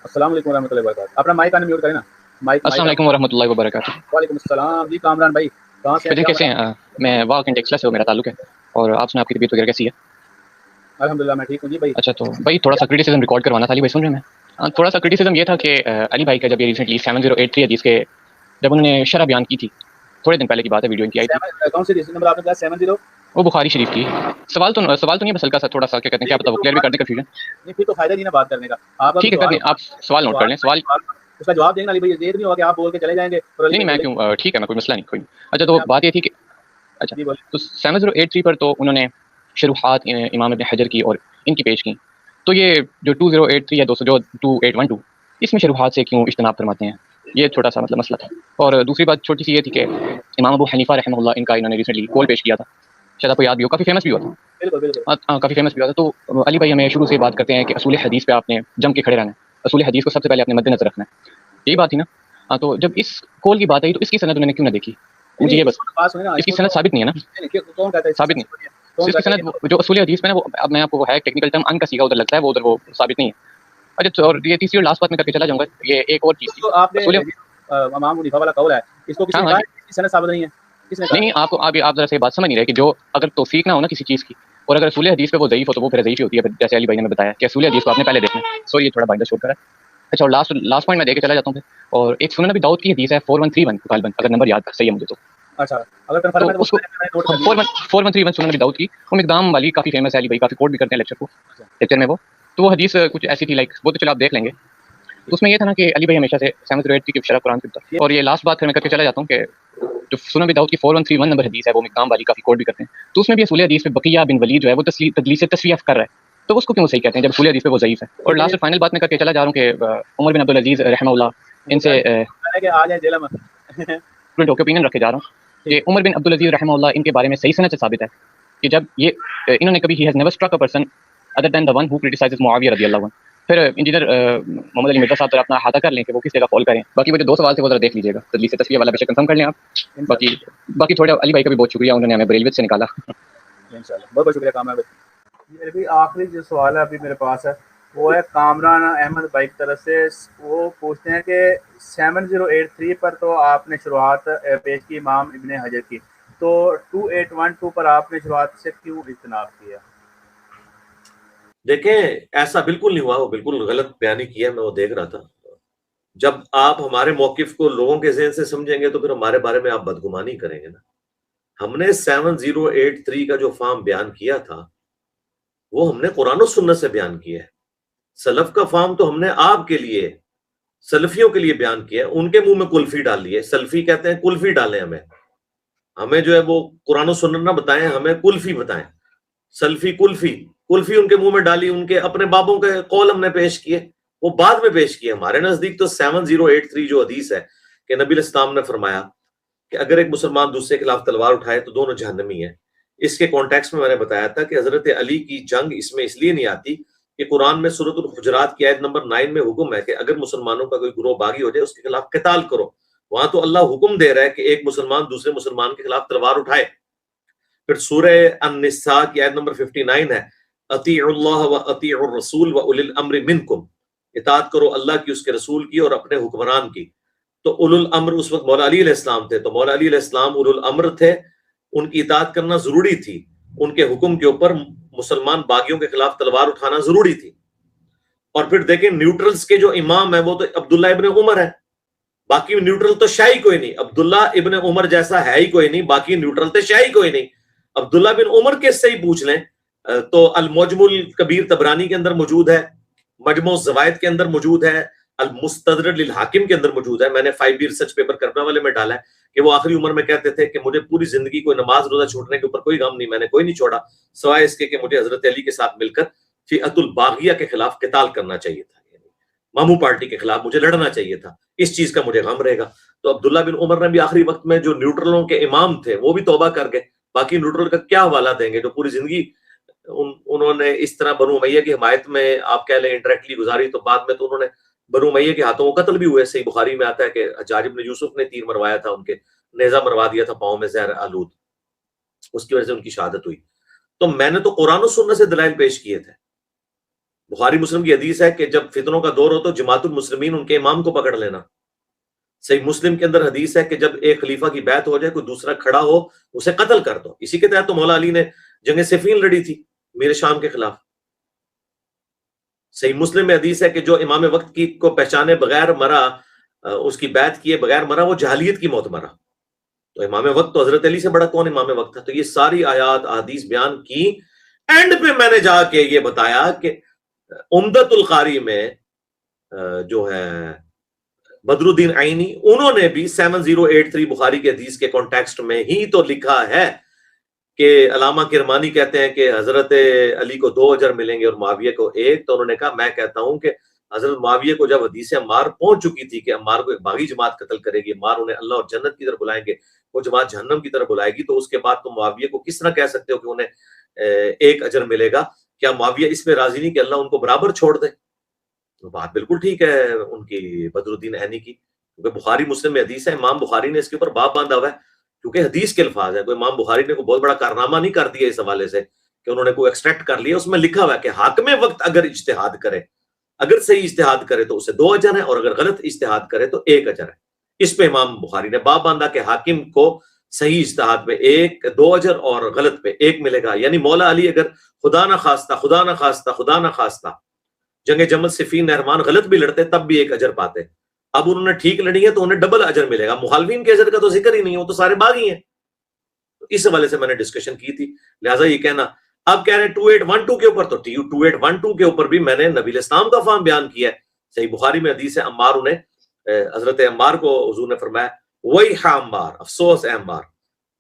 السلام علیکم ورحمۃ اللہ وبرکاتہ. اپنا مائک آن میوٹ کریں نا. مائک. السلام علیکم ورحمۃ اللہ وبرکاتہ. وعلیکم السلام جی کامران بھائی, کہاں سے کیسے ہیں؟ میں واک اینڈ ٹیکسلا سے میرا تعلق ہے. اور آپ سنا, آپ کی طبیعت وغیرہ کیسی ہے؟ الحمدللہ میں ٹھیک ہوں جی بھائی. اچھا, تو بھائی تھوڑا سا کرٹیسزم ریکارڈ کروانا تھا. علی بھائی سن رہے ہیں؟ تھوڑا سا کرٹیسزم یہ تھا کہ علی بھائی کا جب یہ ریسنٹلی 7083 حدیث کے جب انہوں نے شرح بیان کی تھی, تھوڑے دن پہلے کی بات ہے, ویڈیو ان کی آئی تھی. کون سی حدیث نمبر آپ نے کہا 70؟ وہ بخاری شریف کی. سوال تو نہیں, بس ہلکا سا تھوڑا سا کیا کہتے ہیں, کیا پتا وہ کلیئر بھی کر دیں کنفیوژن. نہیں پھر تو فائدہ نہیں نا بات کرنے کا. آپ ٹھیک ہے کر دیں, آپ سوال نوٹ کر لیں. سوال اس کا جواب دیں گے علی بھائی, دیر نہیں ہوگا کہ آپ بول کے چلے جائیں گے. نہیں میں کیوں, ٹھیک ہے, میں کوئی مسئلہ نہیں, کوئی. اچھا تو بات یہ تھی کہ اچھا تو 7083 پر تو انہوں نے شروحات امام ابن حجر کی اور ان کی پیش کی. تو یہ جو 2083 یا 2812 اس میں شروحات سے کیوں اجتناب فرماتے ہیں, یہ چھوٹا سا مطلب مسئلہ تھا. اور دوسری بات چھوٹی سی یہ تھی کہ امام ابو حنیفہ رحمہ اللہ ان کا انہوں نے ریسنٹلی کول پیش کیا تھا, شاید آپ کو یاد بھی ہو, کافی فیمس بھی ہوا تھا. کافی فیمس بھی ہوا تھا. تو علی بھائی ہمیں شروع سے بات کرتے ہیں کہ اصول حدیث پہ آپ نے جم کے کھڑے رہنا ہے, اصول حدیث کو سب سے پہلے اپنے مد نظر رکھنا ہے, یہی بات تھی نا. ہاں, تو جب اس کول کی بات آئی تو اس کی سند انہوں نے کیوں نہ دیکھی, مجھے یہ بس اس کی سند ثابت نہیں ہے نا, ثابت نہیں. اس کی سند جو اصول حدیث میں نا, وہ اب میں آپ کو ہے ٹیکنیکل ٹرم ان کا سیکھا ادھر لگتا ہے, وہ ادھر وہ ثابت نہیں ہے. اچھا, اور یہ تیسری اور لاسٹ بات میں کر کے چلا جاؤں گا, یہ ایک اور چیز تھی. آپ نے امام حنیفہ والا قول ہے, اس کو کسی نے کہا اس کی سند ثابت نہیں ہے, کس نے کہا؟ نہیں, آپ ذرا سے بات سمجھ نہیں رہے کہ جو اگر توفیق نہ ہو نا کسی چیز کی, اور اگر اصول حدیث پہ وہ ضعیف ہو تو وہ پھر ضعیف ہی ہوتی ہے. جیسے علی بھائی نے بتایا کہ اصول حدیث کو آپ نے پہلے دیکھنا ہے. سو یہ تھوڑا بائنڈر شو کرا ہے. اچھا, اور لاسٹ پوائنٹ میں دے کے چلا جاتا ہوں پھر. اور ایک سنن ابی داؤد کی حدیث ہے 4131 غالباً, اگر نمبر یاد صحیح ہے مجھے تو. اچھا, اگر کنفرم ہے تو اس کو 4131 سنن ابی داؤد کی, وہ مقدام والی کافی فیمس ہے. علی بھائی کافی کوٹ بھی کرتے ہیں لیکچر میں وہ. تو وہ حدیث کچھ ایسی تھی لائک, وہ تو چلو آپ دیکھ لیں گے. تو اس میں یہ تھا نا کہ علی بھائی ہمیشہ سے 7083 کی شرح قرآن کی طرف. اور یہ لاسٹ بات پھر میں کر کے چلا جاتا ہوں کہ جو سنن ابی داؤد کی 4131 نمبر حدیث ہے, وہ مقدام والی کافی کوٹ بھی کرتے ہیں. تو اس میں بھی اصول حدیث پہ بقیہ بن ولید جو ہے وہ تدلیس تصفیہ کر رہا ہے, تو اس کو کیوں صحیح کہتے ہیں جب اصول حدیث پہ وہ ضعیف ہے. اور لاسٹ فائنل بات میں کر کے چلا جا رہا ہوں کہ عمر بن عبدالعزیز رحمہ اللہ ان سے اوپینین رکھے جا رہا ہوں کہ عمر بن عبدالعزیز رحمہ اللہ ان کے بارے میں صحیح سند سے ثابت ہے کہ جب یہ انہوں نے کبھی he has never struck a person other than the one who criticises Muawiya رضی اللہ عنہ. پھر انجینئر محمد علی مرزا صاحب ذرا اپنا احاطہ کر لیں کہ وہ کس جگہ فال کریں. باقی وہ جو 2 سوال تھے وہ ذرا دیکھ لیجیے گا, تدلیس تصفیہ والا بے شک کنفرم کر لیں آپ. باقی تھوڑا علی بھائی کا بھی بہت شکریہ, انہوں نے ہمیں بریلویت سے نکالا. انشاءاللہ بہت بہت شکریہ کامران بھائی. میرے بھی آخری جو سوال ہے ابھی میرے پاس ہے, وہ ہے کامران احمد بھائی کی طرف سے. وہ پوچھتے ہیں کہ 7083 پر تو آپ نے شروحات پیش کی امام ابن حجر کی, تو 2812 پر آپ نے شروحات سے کیوں اجتناب کیا؟ دیکھیں ایسا بالکل نہیں ہوا, وہ بالکل غلط بیانی کیا, میں وہ دیکھ رہا تھا. جب آپ ہمارے موقف کو لوگوں کے ذہن سے سمجھیں گے تو پھر ہمارے بارے میں آپ بدگمانی کریں گے نا. ہم نے 7083 کا جو فارم بیان کیا تھا وہ ہم نے قرآن و سنت سے بیان کیا ہے. سلف کا فارم تو ہم نے آپ کے لیے, سلفیوں کے لیے بیان کیا ہے. ان کے منہ میں کلفی ڈال لی ہے. سلفی کہتے ہیں کلفی ڈالیں, ہمیں جو ہے وہ قرآن و سنت نہ بتائیں, ہمیں کلفی بتائیں. سلفی کلفی ان کے منہ میں ڈالی, ان کے اپنے بابوں کے قول ہم نے پیش کیے, وہ بعد میں پیش کیے. ہمارے نزدیک تو 7083 جو حدیث ہے کہ نبی علیہ السلام نے فرمایا کہ اگر ایک مسلمان دوسرے کے خلاف تلوار اٹھائے تو دونوں جہنمی ہیں. اس کے کانٹیکسٹ میں نے بتایا تھا کہ حضرت علی کی جنگ اس میں اس لیے نہیں آتی کہ قرآن میں سورۃ الحجرات کی آیت نمبر 9 میں حکم ہے کہ اگر مسلمانوں کا کوئی گروہ باغی ہو جائے اس کے خلاف قتال کرو. وہاں تو اللہ حکم دے رہا ہے کہ ایک مسلمان دوسرے مسلمان کے خلاف تلوار اٹھائے. پھر سورہ النساء کی آیت نمبر 59 ہے, اطیعوا اللہ و اطیعوا الرسول و اولی الامر منکم, اطاعت کرو اللہ کی, اس کے رسول کی اور اپنے حکمران کی. تو اولو الامر اس وقت مولا علی علیہ السلام تھے, تو مولا علی علیہ السلام اولو الامر تھے, ان کی اطاعت کرنا ضروری تھی. ان کے حکم کے اوپر مسلمان باغیوں کے خلاف تلوار اٹھانا ضروری تھی. اور پھر دیکھیں نیوٹرلز کے جو امام ہے وہ تو عبداللہ ابن عمر ہے, باقی نیوٹرل تو شاہی کوئی نہیں. عبداللہ ابن عمر جیسا ہے ہی کوئی نہیں, باقی نیوٹرل تو شاہی کوئی نہیں. عبداللہ بن عمر کے سے ہی پوچھ لیں تو المعجم الکبیر طبرانی کے اندر موجود ہے, مجموع الزوائد کے اندر موجود ہے, المستدرک للحاکم کے اندر موجود ہے. میں نے 5 ریسرچ پیپر کرنے والے میں ڈالا ہے کہ وہ آخری عمر میں کہتے تھے کہ مجھے پوری زندگی کوئی نماز روزہ چھوڑنے کے اوپر کوئی غم نہیں, میں نے کوئی نہیں چھوڑا سوائے اس کے کہ مجھے حضرت علی کے ساتھ مل کر فئۃ الباغیہ کے خلاف قتال کرنا چاہیے تھا, یعنی ماموں پارٹی کے خلاف مجھے لڑنا چاہیے تھا, اس چیز کا مجھے غم رہے گا. تو عبداللہ بن عمر نے بھی آخری وقت میں جو نیوٹرلوں کے امام تھے وہ بھی توبہ کر گئے. باقی نیوٹرل کا کیا حوالہ دیں گے جو پوری زندگی انہوں نے اس طرح بنو امیہ کی حمایت میں آپ کہہ لیں انڈائریکٹلی گزاری, تو بعد میں تو انہوں نے بنو امیہ کے ہاتھوں وہ قتل بھی ہوئے. صحیح بخاری میں آتا ہے کہ حجاج بن یوسف نے تیر مروایا تھا, ان کے نیزہ مروا دیا تھا پاؤں میں زہر آلود, اس کی وجہ سے ان کی شہادت ہوئی. تو میں نے تو قرآن و سنت سے دلائل پیش کیے تھے. بخاری مسلم کی حدیث ہے کہ جب فتنوں کا دور ہو تو جماعت المسلمین ان کے امام کو پکڑ لینا. صحیح مسلم کے اندر حدیث ہے کہ جب ایک خلیفہ کی بیعت ہو جائے کوئی دوسرا کھڑا ہو اسے قتل کر دو. اسی کے تحت تو مولا علی نے جنگ صفین لڑی تھی میرے شام کے خلاف. صحیح مسلم میں حدیث ہے کہ جو امام وقت کی کو پہچانے بغیر مرا، اس کی بیعت کیے بغیر مرا، وہ جہلیت کی موت مرا. تو امام وقت تو حضرت علی سے بڑا کون امام وقت تھا؟ تو یہ ساری آیات احادیث بیان کی. اینڈ پہ میں نے جا کے یہ بتایا کہ عمدۃ القاری میں جو ہے بدر الدین عینی، انہوں نے بھی 7083 بخاری کے حدیث کے کانٹیکسٹ میں ہی تو لکھا ہے کہ علامہ کرمانی کہتے ہیں کہ حضرت علی کو 2 اجر ملیں گے اور معاویہ کو 1. تو انہوں نے کہا میں کہتا ہوں کہ حضرت معاویہ کو جب حدیث عمار پہنچ چکی تھی کہ عمار کو ایک باغی جماعت قتل کرے گی، عمار انہیں اللہ اور جنت کی طرف بلائیں گے، وہ جماعت جہنم کی طرف بلائے گی، تو اس کے بعد تم معاویہ کو کس طرح کہہ سکتے ہو کہ انہیں 1 اجر ملے گا؟ کیا معاویہ اس میں راضی نہیں کہ اللہ ان کو برابر چھوڑ دے؟ تو بات بالکل ٹھیک ہے ان کی بدر الدین عینی کی، کیونکہ بخاری مسلم میں حدیث ہے. امام بخاری نے اس کے اوپر باب باندھا ہوا ہے کیونکہ حدیث کے الفاظ ہیں. کوئی امام بخاری نے کوئی بہت بڑا کارنامہ نہیں کر دیا اس حوالے سے کہ انہوں نے کوئی ایکسٹریکٹ کر لیا. اس میں لکھا ہوا ہے کہ حاکم وقت اگر اجتہاد کرے، اگر صحیح اجتہاد کرے تو اسے 2 اجر ہے، اور اگر غلط اجتہاد کرے تو 1 اجر ہے. اس پہ امام بخاری نے باب باندھا کہ حاکم کو صحیح اجتہاد پہ 2 اجر اور غلط پہ 1 ملے گا. یعنی مولا علی اگر خدا نہ خواستہ جنگ جمل صفین نہروان غلط بھی لڑتے تب بھی 1 اجر پاتے. اب انہوں نے ٹھیک لڑی ہے تو انہیں ڈبل اجر ملے گا. مخالفین کے اجر کا تو ذکر ہی نہیں ہے، وہ تو سارے باغی ہیں. اس حوالے سے میں نے ڈسکشن کی تھی. لہٰذا یہ کہنا اب کہہ رہے ہیں 2812 کے اوپر، تو 2812 کے اوپر بھی میں نے نبی الاسلام کا فہم بیان کیا ہے. صحیح بخاری میں حدیث ہے عمار، انہیں حضرت عمار کو حضور نے فرمایا ویح عمار، افسوس اے عمار،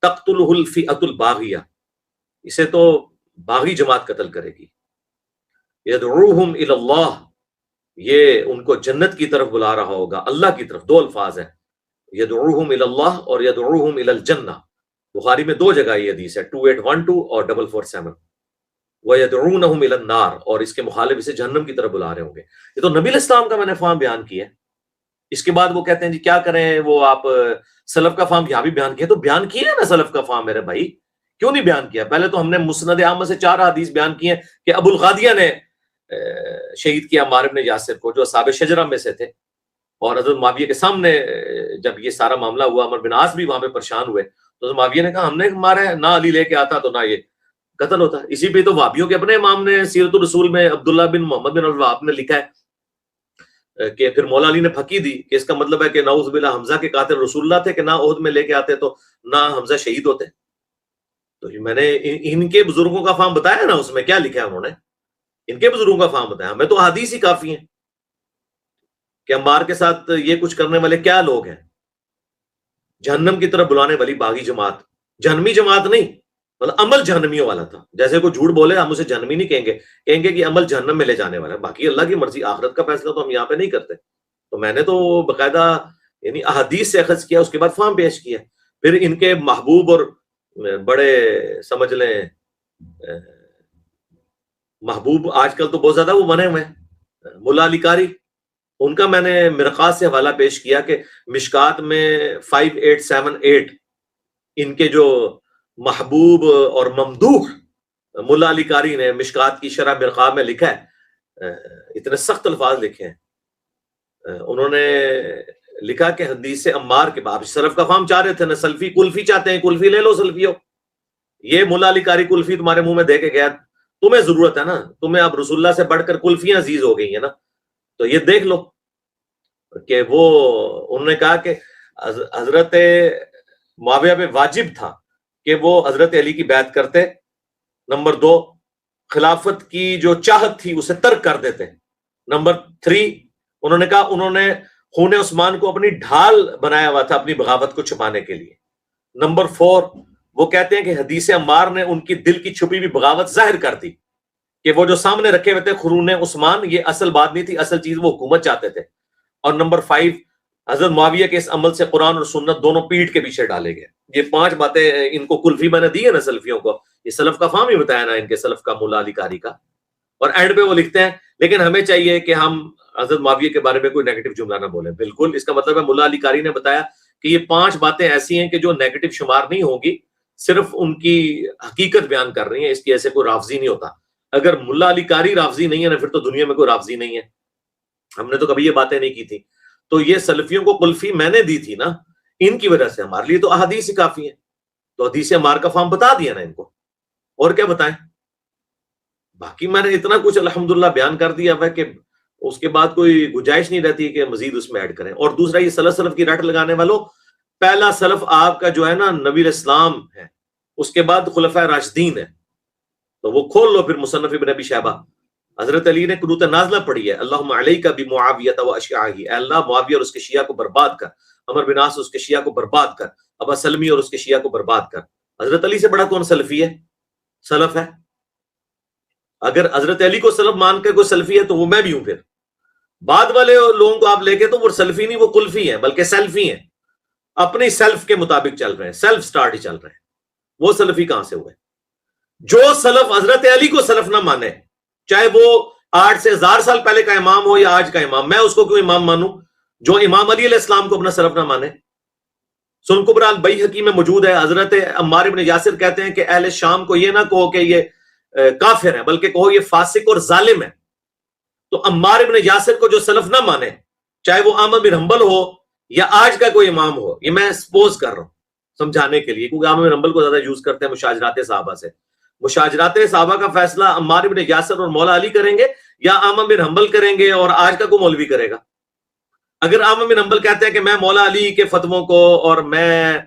تقتلہ الفئۃ الباغیہ، اسے تو باغی جماعت قتل کرے گی. یدعوہم الی اللہ، یہ ان کو جنت کی طرف بلا رہا ہوگا، اللہ کی طرف. 2 الفاظ ہیں، یدعوہم الی اللہ اور یدعوہم الی الجنہ. بخاری میں 2 جگہ یہ حدیث ہے، 2812 اور 447. وَيَدْعُونَهُمْ إِلَى النَّارِ، اور اس کے مخالف اسے جہنم کی طرف بلا رہے ہوں گے. یہ تو نبی الاسلام کا میں نے فہم بیان کیا ہے. اس کے بعد وہ کہتے ہیں جی کیا کریں، وہ آپ سلف کا فہم یہاں بھی بیان کیا. تو بیان کیا ہے نا سلف کا فہم میرے بھائی، کیوں نہیں بیان کیا؟ پہلے تو ہم نے مسند احمد سے 4 حدیث بیان کی ہیں کہ ابو الغادیہ نے شہید کیا عمار بن یاسر کو، جو اصحاب شجرہ میں سے تھے. اور حضرت معاویہ کے سامنے جب یہ سارا معاملہ ہوا، عمر بن عاص بھی وہاں پہ پریشان ہوئے، تو معاویہ نے کہا ہم نے مارا ہے، نہ علی لے کے آتا تو نہ یہ قتل ہوتا. اسی پہ تو وہابیوں کے اپنے امام نے سیرت الرسول میں عبداللہ بن محمد بن الوہاب نے لکھا ہے کہ پھر مولا علی نے پھکی دی کہ اس کا مطلب ہے کہ نعوذ باللہ حمزہ کے قاتل رسول اللہ تھے کہ نہ عہد میں لے کے آتے تو نہ حمزہ شہید ہوتے. تو میں نے ان کے بزرگوں کا فہم بتایا نا، اس میں کیا لکھا ہے انہوں نے، ان کے بزرگوں کا فہم بتایا. ہمیں تو حدیث ہی کافی ہیں کہ عمار کے ساتھ یہ کچھ کرنے والے کیا لوگ ہیں. جہنم کی طرف بلانے والی باغی جماعت، جہنمی جماعت نہیں، مطلب عمل جہنمیوں والا تھا. جیسے کوئی جھوٹ بولے ہم اسے جہنمی نہیں کہیں گے، کہیں گے کہ عمل جہنم میں لے جانے والا ہے. باقی اللہ کی مرضی، آخرت کا فیصلہ تو ہم یہاں پہ نہیں کرتے. تو میں نے تو باقاعدہ یعنی احادیث سے اخذ کیا، اس کے بعد فہم پیش کیا. پھر ان کے محبوب اور بڑے سمجھ لیں محبوب آج کل تو بہت زیادہ وہ بنے ہوئے ہیں، ملا علی قاری، ان کا میں نے مرقات سے حوالہ پیش کیا کہ مشکات میں 5878 ان کے جو محبوب اور ممدوح ملا علی قاری نے مشکات کی شرح مرقات میں لکھا ہے. اتنے سخت الفاظ لکھے ہیں. انہوں نے لکھا کہ حدیث عمار کے باب سلف کا فہم چاہ رہے تھے نا، سلفی کلفی چاہتے ہیں، کلفی لے لو سلفیو. یہ ملا علی قاری کلفی تمہارے منہ میں دے کے گیا، تمہیں ضرورت ہے نا، تمہیں اب رسول اللہ سے بڑھ کر کلفیاں عزیز ہو گئی ہیں نا. تو یہ دیکھ لو کہ وہ انہوں نے کہا کہ حضرت معاویہ پہ واجب تھا کہ وہ حضرت علی کی بیعت کرتے. نمبر 2، خلافت کی جو چاہت تھی اسے ترک کر دیتے. نمبر 3، انہوں نے کہا انہوں نے خون عثمان کو اپنی ڈھال بنایا ہوا تھا اپنی بغاوت کو چھپانے کے لیے. نمبر 4، وہ کہتے ہیں کہ حدیث عمار نے ان کی دل کی چھپی ہوئی بغاوت ظاہر کر دی کہ وہ جو سامنے رکھے ہوئے تھے خون عثمان، یہ اصل بات نہیں تھی، اصل چیز وہ حکومت چاہتے تھے. اور نمبر 5، حضرت معاویہ کے اس عمل سے قرآن اور سنت دونوں پیٹھ کے پیچھے ڈالے گئے. یہ 5 باتیں ان کو کلفی میں نے دی ہے نا سلفیوں کو. یہ سلف کا فہم ہی بتایا نا ان کے سلف کا ملا علی قاری کا. اور اینڈ پہ وہ لکھتے ہیں لیکن ہمیں چاہیے کہ ہم حضرت معاویہ کے بارے میں کوئی نیگیٹو جملہ نہ بولیں. بالکل اس کا مطلب ہے ملا علی قاری نے بتایا کہ یہ 5 باتیں ایسی ہیں کہ جو نیگیٹو شمار نہیں ہوگی، صرف ان کی حقیقت بیان کر رہی ہیں، اس کی ایسے کوئی رافضی نہیں ہوتا. اگر ملا علی قاری رافضی نہیں ہے نا پھر تو دنیا میں کوئی رافضی نہیں ہے. ہم نے تو کبھی یہ باتیں نہیں کی تھی. تو یہ سلفیوں کو قلفی میں نے دی تھی نا, ان کی وجہ سے. ہمارے لیے تو احادیث ہی کافی ہیں. تو حدیث امار کا فارم بتا دیا نا ان کو, اور کیا بتائیں. باقی میں نے اتنا کچھ الحمدللہ بیان کر دیا ہے کہ اس کے بعد کوئی گنجائش نہیں رہتی کہ مزید اس میں ایڈ کریں. اور دوسرا یہ سلف کی رٹ لگانے والوں, پہلا سلف آپ کا جو ہے نا نبی الاسلام ہے, اس کے بعد خلفائے راشدین ہے. تو وہ کھول لو پھر مصنف ابن ابی شیبہ. حضرت علی نے قنوت نازلہ پڑھی ہے, اللہم علیک بمعاویہ و اشیاعہ, اے اللہ معاویہ اور اس کے شیعہ کو برباد کر, عمر بن عاص اس کے شیعہ کو برباد کر, ابا سلمی اور اس کے شیعہ کو برباد کر. حضرت علی سے بڑا کون سلفی ہے, سلف ہے؟ اگر حضرت علی کو سلف مان کے کوئی سلفی ہے تو وہ میں بھی ہوں. پھر بعد والے لوگوں کو آپ لے کے تو وہ سلفی نہیں, وہ کلفی ہیں, بلکہ سیلفی ہیں, اپنی سیلف کے مطابق چل رہے ہیں, سیلف سٹارٹ ہی چل رہے ہیں. وہ سلفی کہاں سے ہوئے؟ جو سلف حضرت علی کو سلف نہ مانے, چاہے وہ 8 سے 1000 سال پہلے کا امام ہو یا آج کا امام, میں اس کو کیوں امام مانوں جو امام علی علیہ السلام کو اپنا سلف نہ مانے. سنن کبریٰ البیہقی میں موجود ہے, حضرت عمار بن یاسر کہتے ہیں کہ اہل شام کو یہ نہ کہو کہ یہ کافر ہیں, بلکہ کہو یہ فاسق اور ظالم ہے. تو عمار بن یاسر کو جو سلف نہ مانے, چاہے وہ احمد بن حنبل ہو یا آج کا کوئی امام ہو, یہ میں سپوز کر رہا ہوں سمجھانے کے لیے, کیونکہ احمد بن حنبل کو زیادہ یوز کرتے ہیں مشاجرات صحابہ سے. مشاجرات صحابہ کا فیصلہ عمار بن یاسر اور مولا علی کریں گے یا احمد بن حنبل کریں گے اور آج کا کوئی مولوی کرے گا. اگر احمد بن حنبل کہتے ہیں کہ میں مولا علی کے فتووں کو اور میں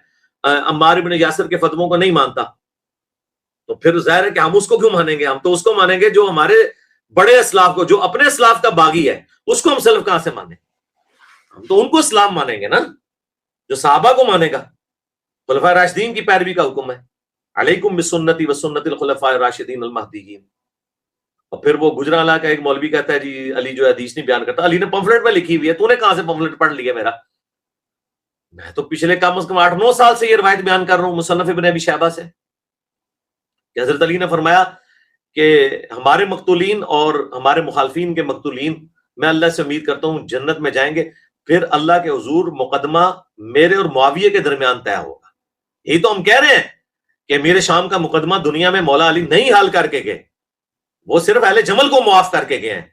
عمار بن یاسر کے فتووں کو نہیں مانتا, تو پھر ظاہر ہے کہ ہم اس کو کیوں مانیں گے؟ ہم تو اس کو مانیں گے جو ہمارے بڑے اسلاف کو, جو اپنے اسلاف کا باغی ہے, اس کو ہم سلف کہاں سے مانیں؟ ہم تو ان کو اسلام مانیں گے نا جو صحابہ کو مانے گا. خلفائے راشدین کی پیروی کا حکم ہے, علیکم بسنتی وسنت الخلفاء الراشدین المہدیین. اور پھر وہ گجرانوالہ کا ایک مولوی کہتا ہے جی علی جو حدیث نہیں بیان کرتا, علی نے پمفلٹ میں لکھی ہوئی ہے, تو نے کہاں سے پمفلٹ پڑھ لیا میرا؟ میں تو پچھلے کم از کم 8-9 سال سے یہ روایت بیان کر رہا ہوں مصنف ابن ابی شیبہ سے کہ حضرت علی نے فرمایا کہ ہمارے مقتولین اور ہمارے مخالفین کے مقتولین, میں اللہ سے امید کرتا ہوں جنت میں جائیں گے, پھر اللہ کے حضور مقدمہ میرے اور معاویہ کے درمیان طے ہوگا. یہی تو ہم کہہ رہے ہیں کہ میرے شام کا مقدمہ دنیا میں مولا علی نہیں حل کر کے گئے, وہ صرف اہل جمل کو معاف کر کے گئے ہیں.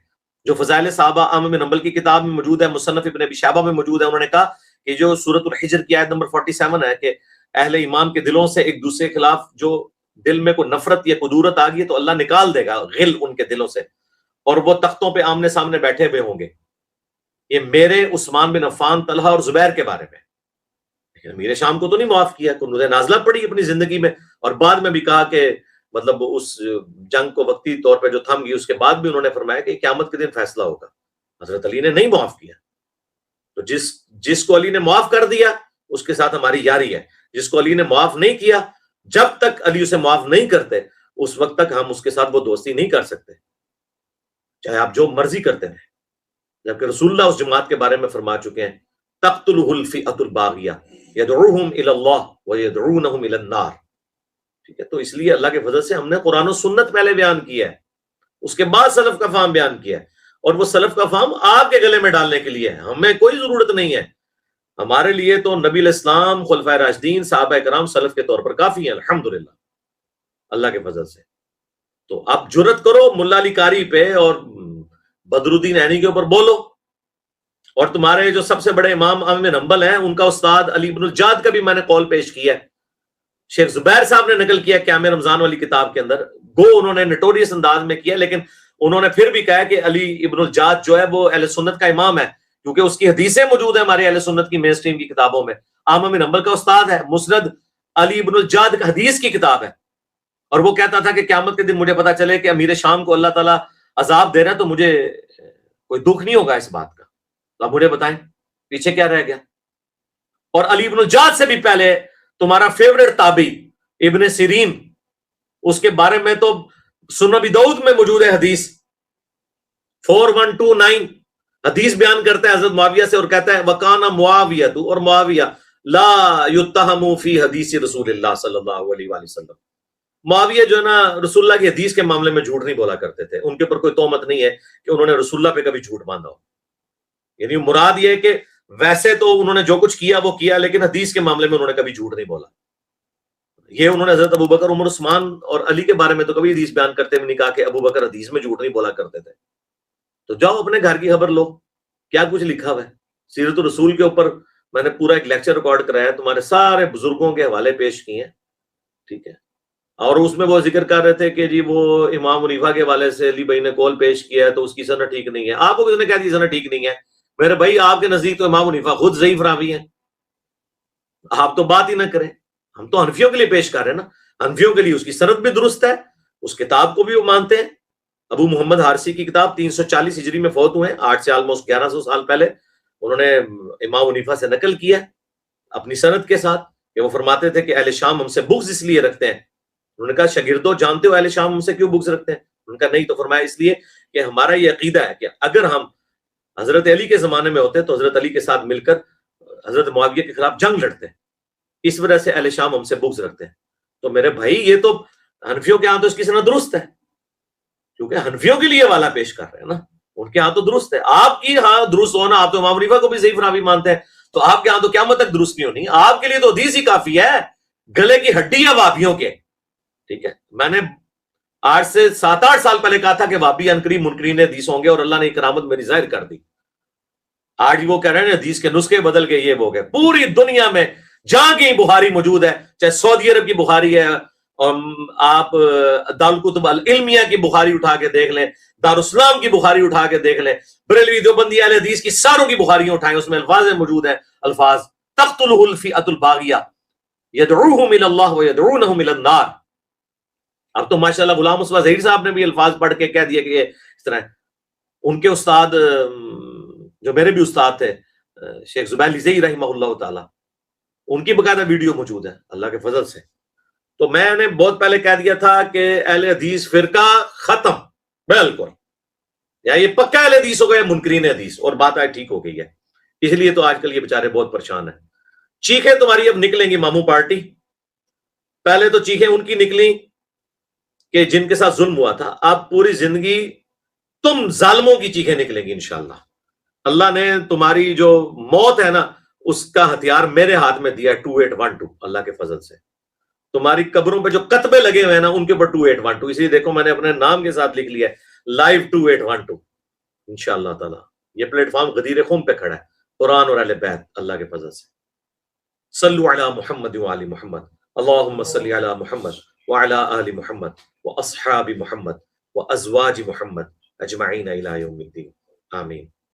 جو فضائل صحابہ احمد بن حنبل کی کتاب میں موجود ہے, مصنف ابن ابی شیبہ میں موجود ہے, انہوں نے کہا کہ جو سورۃ الحجر کی آیت نمبر 47 ہے کہ اہل ایمان کے دلوں سے ایک دوسرے کے خلاف جو دل میں کوئی نفرت یا قدورت آ گئی تو اللہ نکال دے گا غل ان کے دلوں سے, اور وہ تختوں پہ آمنے سامنے بیٹھے ہوئے ہوں گے. یہ میرے, عثمان بن عفان, طلحہ اور زبیر کے بارے میں. لیکن امیر شام کو تو نہیں معاف کیا, قنوت نازلہ پڑی اپنی زندگی میں, اور بعد میں بھی کہا کہ مطلب اس جنگ کو وقتی طور پہ جو تھم گئی اس کے بعد بھی انہوں نے فرمایا کہ قیامت کے دن فیصلہ ہوگا. حضرت علی نے نہیں معاف کیا. تو جس کو علی نے معاف کر دیا اس کے ساتھ ہماری یاری ہے, جس کو علی نے معاف نہیں کیا, جب تک علی اسے معاف نہیں کرتے اس وقت تک ہم اس کے ساتھ وہ دوستی نہیں کر سکتے, چاہے آپ جو مرضی کرتے رہیں. جبکہ رسول اللہ اس جماعت کے بارے میں فرما چکے ہیں تقتلہ الفئۃ الباغیہ یدعوہم الی اللہ ویدعونہم الی النار. ٹھیک ہے, تو اس لیے اللہ کے فضل سے ہم نے قرآن و سنت پہلے بیان کیا ہے, اس کے بعد سلف کا فہم بیان کیا ہے, اور وہ سلف کا فہم آپ کے گلے میں ڈالنے کے لیے ہے, ہمیں کوئی ضرورت نہیں ہے. ہمارے لیے تو نبی الاسلام, خلفائے راشدین, صحابہ کرام سلف کے طور پر کافی ہیں الحمدللہ اللہ کے فضل سے. تو آپ جرت کرو ملا علی قاری پہ اور بدر الدین عینی کے اوپر بولو, اور تمہارے جو سب سے بڑے امام احمد بن حنبل ہیں ان کا استاد علی بن الجاد کا بھی میں نے قول پیش کیا ہے, شیخ زبیر صاحب نے نقل کیا قیام رمضان والی کتاب کے اندر. گو انہوں نے نٹوریس انداز میں کیا, لیکن انہوں نے پھر بھی کہا کہ علی ابن الجاد جو ہے وہ اہل سنت کا امام ہے, کیونکہ اس کی حدیثیں موجود ہیں ہمارے اہل سنت کی مین سٹریم کی کتابوں میں. احمد بن حنبل کا استاد ہے, مسند علی ابن الجاد کا حدیث کی کتاب ہے, اور وہ کہتا تھا کہ قیامت کے دن مجھے پتا چلے کہ امیر شام کو اللہ تعالیٰ عذاب دے رہا ہے تو مجھے کوئی دکھ نہیں ہوگا اس بات کا. تو آپ مجھے بتائیں پیچھے کیا رہ گیا؟ اور علی ابن الجاد سے بھی پہلے تمہارا فیوریٹ تابعی ابن سیرین, اس کے بارے میں تو سنن ابی داؤد میں موجود ہے حدیث 4129, حدیث بیان کرتا ہے حضرت معاویہ سے اور کہتا ہے وَقَانَ مُعَاوِيَةُ, اور معاویہ لا يُتَّهَمُ فِي حدیث رسول اللہ صلی اللہ علیہ وآلہ وسلم. معاویہ جو ہے نا رسول اللہ کی حدیث کے معاملے میں جھوٹ نہیں بولا کرتے تھے, ان کے اوپر کوئی تہمت نہیں ہے کہ انہوں نے رسول اللہ پہ کبھی جھوٹ باندھا ہو. یعنی مراد یہ ہے کہ ویسے تو انہوں نے جو کچھ کیا وہ کیا, لیکن حدیث کے معاملے میں انہوں نے کبھی جھوٹ نہیں بولا. یہ انہوں نے حضرت ابو بکر عمر عثمان اور علی کے بارے میں تو کبھی حدیث بیان کرتے ہوئے نہیں کہا کہ ابو بکر حدیث میں جھوٹ نہیں بولا کرتے تھے. تو جاؤ اپنے گھر کی خبر لو, کیا کچھ لکھا ہوا ہے. سیرت الرسول کے اوپر میں نے پورا ایک لیکچر ریکارڈ کرایا, تمہارے سارے بزرگوں کے حوالے پیش کیے ہیں, ٹھیک ہے. اور اس میں وہ ذکر کر رہے تھے کہ جی وہ امام حنیفہ کے حوالے سے علی بھائی نے قول پیش کیا ہے تو اس کی سند ٹھیک نہیں ہے. آپ کو کس نے کہا کہ سند ٹھیک نہیں ہے؟ میرے بھائی آپ کے نزدیک تو امام حنیفہ خود ضعیف راوی ہیں, آپ تو بات ہی نہ کریں. ہم تو حنفیوں کے لیے پیش کر رہے ہیں نا, حنفیوں کے لیے اس کی سند بھی درست ہے, اس کتاب کو بھی وہ مانتے ہیں. ابو محمد حارثی کی کتاب 340 ہجری میں فوت ہوئے ہیں, 8 سے آلموسٹ 1100 سال پہلے انہوں نے امام حنیفہ سے نقل کیا اپنی سند کے ساتھ کہ وہ فرماتے تھے کہ اہل شام ہم سے بغض اس لیے رکھتے ہیں. انہوں نے کہا شاگردوں جانتے ہو اہل شام ہم سے کیوں بغض رکھتے ہیں؟ انہوں نے کہا نہیں. تو فرمایا اس لیے کہ ہمارا یہ عقیدہ ہے کہ اگر ہم حضرت علی کے زمانے میں ہوتے تو حضرت علی کے ساتھ مل کر حضرت معاویہ کے خلاف جنگ لڑتے, اس وجہ سے اہل شام ہم سے بغض رکھتے ہیں. تو میرے بھائی یہ تو حنفیوں کے ہاں تو اس کی سند درست ہے, کیونکہ حنفیوں کے لیے والا پیش کر رہے ہیں نا, ان کے ہاں تو درست ہے. آپ کی ہاں درست ہونا, آپ تو امام حنیفہ کو بھی ضعیف راوی مانتے ہیں, تو آپ کے ہاں تو قیامت تک درست نہیں ہونی. آپ کے لیے تو حدیث ہی کافی ہے, گلے کی ہڈی ہے وابیوں کے, ٹھیک ہے. میں نے آج سے 7-8 سال پہلے کہا تھا کہ وابی انقریب منکرین حدیث ہوں گے, اور اللہ نے کرامت میری ظاہر کر دی. آج وہ کہہ رہے ہیں حدیث کے نسخے بدل گئے, یہ ہو گئے. پوری دنیا میں جہاں کی بخاری موجود ہے, چاہے سعودی عرب کی بخاری ہے, اور آپ دارالکتب العلمیہ کی بخاری اٹھا کے دیکھ لیں, دارالاسلام کی بخاری اٹھا کے دیکھ لیں, بریلوی دیوبندی اہل حدیث کی ساروں کی بخاریاں اٹھائیں, اس میں الفاظ موجود ہیں, الفاظ تقتلہ الفئۃ الباغیہ یدعوہم الی اللہ ویدعونہم الی النار. اب تو ماشاءاللہ غلام مصطفیٰ ظہیر صاحب نے بھی الفاظ پڑھ کے کہہ دیا کہ یہ اس طرح ہے. ان کے استاد جو میرے بھی استاد تھے شیخ زبیر لزئی رحمہ اللہ تعالی, ان کی باقاعدہ ویڈیو موجود ہے اللہ کے فضل سے. تو میں نے بہت پہلے کہہ دیا تھا کہ اہل حدیث فرقہ ختم بالکل, یا یہ پکا اہل حدیث ہو گئے منکرین حدیث, اور بات آج ٹھیک ہو گئی ہے. اس لیے تو آج کل یہ بیچارے بہت پریشان ہیں. چیخیں تمہاری اب نکلیں گی ماموں پارٹی. پہلے تو چیخیں ان کی نکلی کہ جن کے ساتھ ظلم ہوا تھا, اب پوری زندگی تم ظالموں کی چیخیں نکلیں گی انشاءاللہ. اللہ نے تمہاری جو موت ہے نا اس کا ہتھیار میرے ہاتھ میں دیا ہے 2812 اللہ کے فضل سے. تمہاری قبروں پہ جو کتبے لگے ہوئے ہیں نا ان کے اوپر 2812, اس لیے دیکھو میں نے اپنے نام کے ساتھ لکھ لیا ہے لائیو 2812 انشاءاللہ تعالی. یہ پلیٹ فارم غدیر خم پہ کھڑا ہے, قرآن اور اہل بیت اللہ کے فضل سے. صلو علی محمد وعلی محمد, اللہم صلی علی محمد وعلی آل محمد واصحاب محمد وازواج محمد اجمعین الی یوم الدین, آمین.